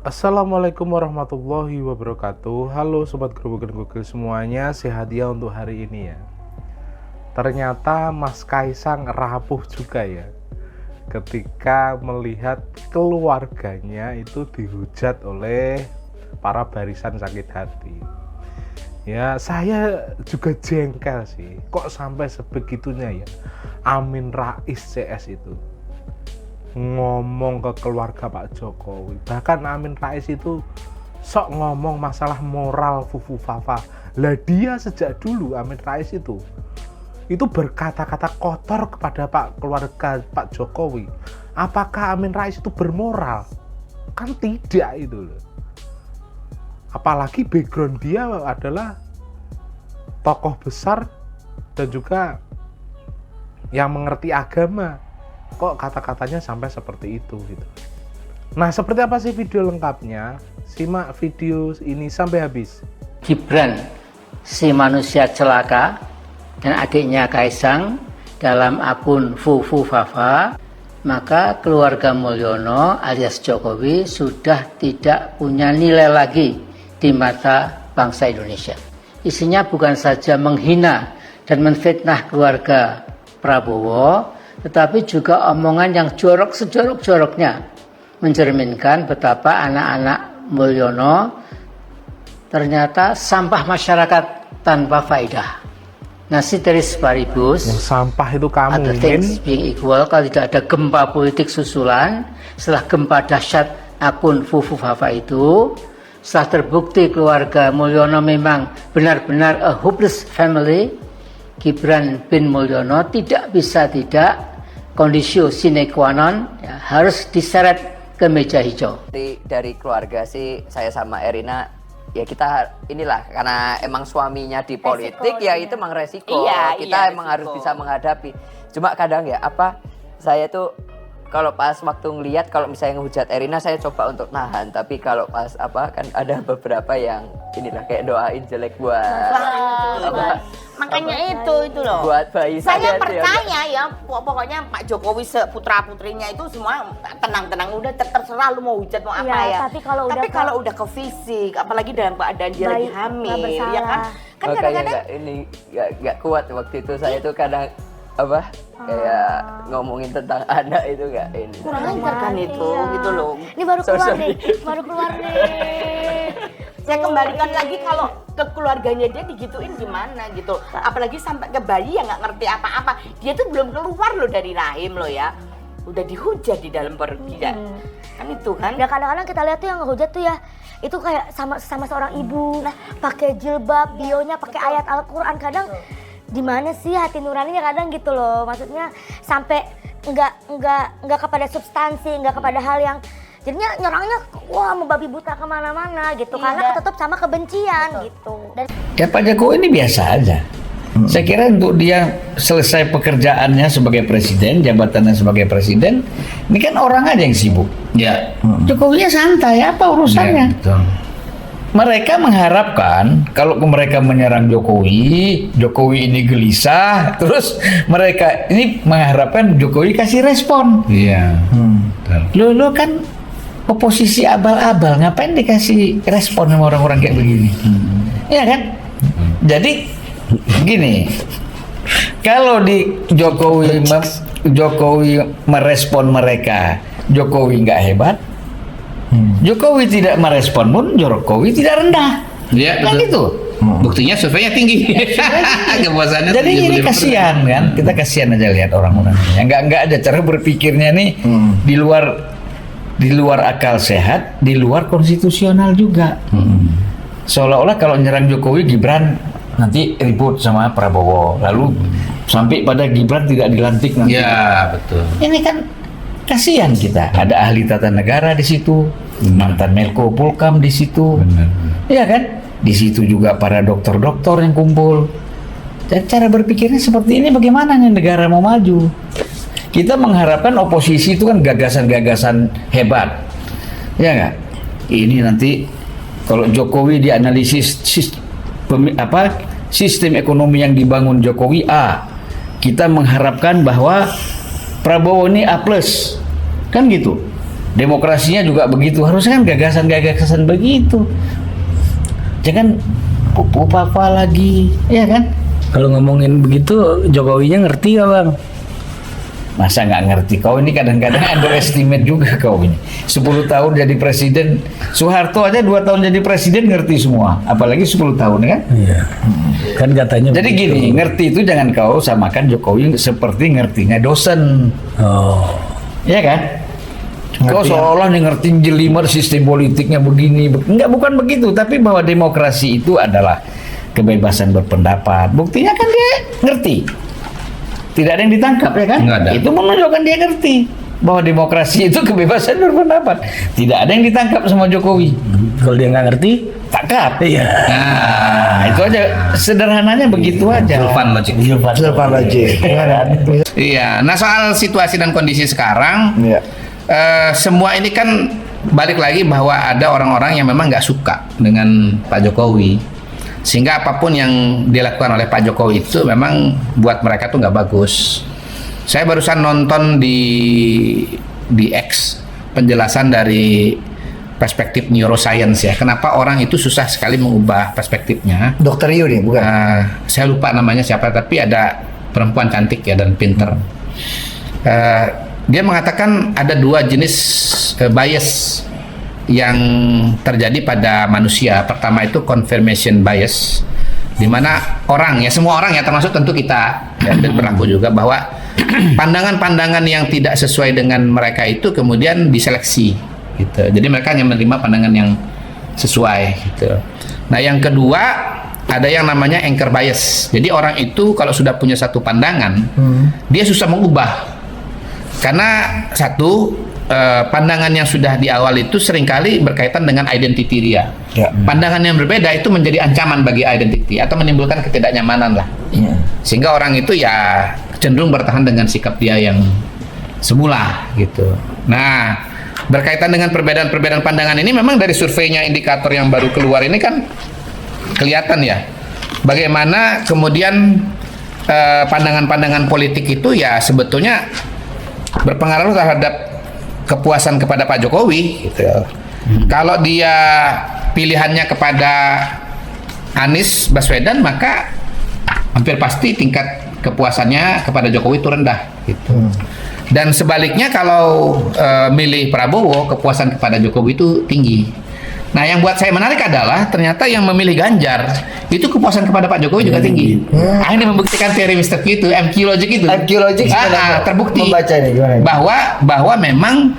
Assalamualaikum warahmatullahi wabarakatuh. Halo Sobat Gerobogan Gokil semuanya, sehat ya untuk hari ini ya. Ternyata Mas Kaisang rapuh juga ya ketika melihat keluarganya itu dihujat oleh para barisan sakit hati. Ya, saya juga jengkel sih, kok sampai sebegitunya ya Amin Rais CS itu ngomong ke keluarga Pak Jokowi. Bahkan Amin Rais itu sok ngomong masalah moral Fufu Fafa. Lah dia sejak dulu Amin Rais itu berkata-kata kotor kepada keluarga Pak Jokowi. Apakah Amin Rais itu bermoral? Kan tidak itu loh. Apalagi background dia adalah tokoh besar dan juga yang mengerti agama. Kok kata-katanya sampai seperti itu gitu. Nah, seperti apa sih video lengkapnya? Simak video ini sampai habis. Gibran, si manusia celaka, dan adiknya Kaisang dalam akun Fufu Fafa, maka keluarga Mulyono alias Jokowi sudah tidak punya nilai lagi di mata bangsa Indonesia. Isinya bukan saja menghina dan menfitnah keluarga Prabowo, tetapi juga omongan yang jorok sejorok-joroknya mencerminkan betapa anak-anak Mulyono ternyata sampah masyarakat tanpa faedah. Nasi teris paribus. Yang sampah itu kamu, other things being equal, kalau tidak ada gempa politik susulan setelah gempa dahsyat akun Fufu Fafa itu, setelah terbukti keluarga Mulyono memang benar-benar a hopeless family, Gibran bin Mulyono tidak bisa tidak kondisio sine qua non ya, harus diseret ke meja hijau. Dari keluarga sih, saya sama Erina ya kita inilah karena emang suaminya di politik resiko, ya itu emang resiko. Kita emang resiko. Harus bisa menghadapi. Cuma kadang ya saya tuh kalau pas waktu ngelihat kalau misalnya ngehujat Erina saya coba untuk nahan, tapi kalau pas kan ada beberapa yang inilah kayak doain jelek buat makanya itu loh. Buat bayi saya percaya ya pokoknya Pak Jokowi putra putrinya itu semua tenang udah terserah lu mau hujat mau apa ya. Tapi kalau udah ke fisik, apalagi dalam keadaan dia lagi hamil, ya kan? Kan kadang-kadang ini nggak kuat waktu itu saya tuh kadang kayak ngomongin tentang anak itu nggak ini. Kurang ajar kan itu gitu loh. Ini baru keluar nih. Saya kembalikan lagi kalau ke keluarganya dia digituin gimana gitu. Apalagi sampai ke bayi yang nggak ngerti apa-apa. Dia tuh belum keluar loh dari rahim loh ya. Udah dihujat di dalam perut dia. Kan itu kan. Ya kadang-kadang kita lihat tuh yang ngehujat tuh ya, itu kayak sama seorang ibu, pakai jilbab, bionya pakai ayat Al-Qur'an. Kadang di mana sih hati nuraninya kadang gitu loh. Maksudnya sampai enggak kepada substansi, enggak kepada hal yang jadinya nyerangnya membabi buta kemana-mana gitu. Karena ketutup sama kebencian gitu. Dan ya Pak Jokowi ini biasa aja. Saya kira untuk dia selesai pekerjaannya sebagai presiden, jabatannya sebagai presiden, ini kan orang aja yang sibuk. Ya. Jokowinya santai, apa urusannya? Ya, betul. Mereka mengharapkan kalau mereka menyerang Jokowi ini gelisah, terus mereka ini mengharapkan Jokowi kasih respon. Iya. Lo kan oposisi abal-abal, ngapain dikasih respon sama orang-orang kayak begini? Iya kan? Jadi gini, kalau di Jokowi merespon mereka, Jokowi nggak hebat. Jokowi tidak merespon pun Jokowi tidak rendah. Iya, kan gitu. Buktinya surveinya tinggi. Kepuasannya jadi ini kasihan kan? Kita kasihan aja lihat orang-orang. Yang nggak ada cara berpikirnya nih di luar akal sehat, di luar konstitusional juga. Seolah-olah kalau nyerang Jokowi, Gibran nanti ribut sama Prabowo, lalu sampai pada Gibran tidak dilantik nanti. Ya, betul. Ini kan kasihan kita. Ada ahli tata negara di situ, mantan Menko Polkam di situ. Iya kan? Di situ juga para dokter-dokter yang kumpul. Dan cara berpikirnya seperti ini, bagaimana nih negara mau maju? Kita mengharapkan oposisi itu kan gagasan-gagasan hebat. Ya nggak? Ini nanti kalau Jokowi dianalisis sistem ekonomi yang dibangun Jokowi A, kita mengharapkan bahwa Prabowo ini A+, kan gitu. Demokrasinya juga begitu. Harusnya kan gagasan-gagasan begitu. Jangan pupa lagi, ya kan? Kalau ngomongin begitu, Jokowinya ngerti nggak bang? Masa nggak ngerti? Kau ini kadang-kadang underestimate juga kau ini. 10 tahun jadi presiden, Soeharto aja 2 tahun jadi presiden ngerti semua. Apalagi 10 tahun kan? Iya. Kan katanya. Jadi begitu. gini, ngerti itu jangan kau samakan Jokowi seperti ngertinya dosen. Oh. Ya kan? Kau seolah ngerti jelimet sistem politiknya begini. Enggak, bukan begitu. Tapi bahwa demokrasi itu adalah kebebasan berpendapat. Buktinya kan dia ngerti. Tidak ada yang ditangkap ya kan? Itu menunjukkan dia ngerti bahwa demokrasi itu kebebasan berpendapat. Tidak ada yang ditangkap sama Jokowi. Kalau dia nggak ngerti, tangkap. Iya. Nah, itu aja sederhananya begitu aja. Zulfan logik. Iya. Nah, soal situasi dan kondisi sekarang, semua ini kan balik lagi bahwa ada orang-orang yang memang nggak suka dengan Pak Jokowi. Sehingga apapun yang dilakukan oleh Pak Jokowi itu memang buat mereka tuh nggak bagus. Saya barusan nonton di X penjelasan dari perspektif neuroscience ya. Kenapa orang itu susah sekali mengubah perspektifnya? Dokter Yu nih, bukan? Saya lupa namanya siapa, tapi ada perempuan cantik ya dan pinter. Dia mengatakan ada 2 jenis bias yang terjadi pada manusia. Pertama itu confirmation bias, di mana orang ya, semua orang ya, termasuk tentu kita ya, dan berlaku juga bahwa pandangan-pandangan yang tidak sesuai dengan mereka itu kemudian diseleksi gitu. Jadi mereka hanya menerima pandangan yang sesuai gitu. Nah, yang kedua ada yang namanya anchor bias. Jadi orang itu kalau sudah punya satu pandangan, dia susah mengubah. Karena satu, pandangan yang sudah di awal itu seringkali berkaitan dengan identity dia. Pandangan yang berbeda itu menjadi ancaman bagi identity atau menimbulkan ketidaknyamanan lah. Sehingga orang itu ya cenderung bertahan dengan sikap dia yang semula gitu. Nah, berkaitan dengan perbedaan-perbedaan pandangan ini memang dari surveinya indikator yang baru keluar ini kan kelihatan ya bagaimana kemudian pandangan-pandangan politik itu ya sebetulnya berpengaruh terhadap kepuasan kepada Pak Jokowi gitu. Kalau dia pilihannya kepada Anies Baswedan, maka hampir pasti tingkat kepuasannya kepada Jokowi itu rendah gitu. Dan sebaliknya kalau milih Prabowo, kepuasan kepada Jokowi itu tinggi. Nah, yang buat saya menarik adalah ternyata yang memilih Ganjar itu kepuasan kepada Pak Jokowi juga tinggi. Ini membuktikan teori Mr. Q itu, MQ logic itu. MQ logic terbukti membacanya gimana? bahwa memang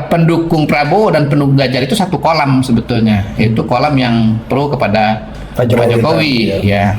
pendukung Prabowo dan pendukung Ganjar itu satu kolam sebetulnya, yaitu kolam yang pro kepada Pak Jokowi ya.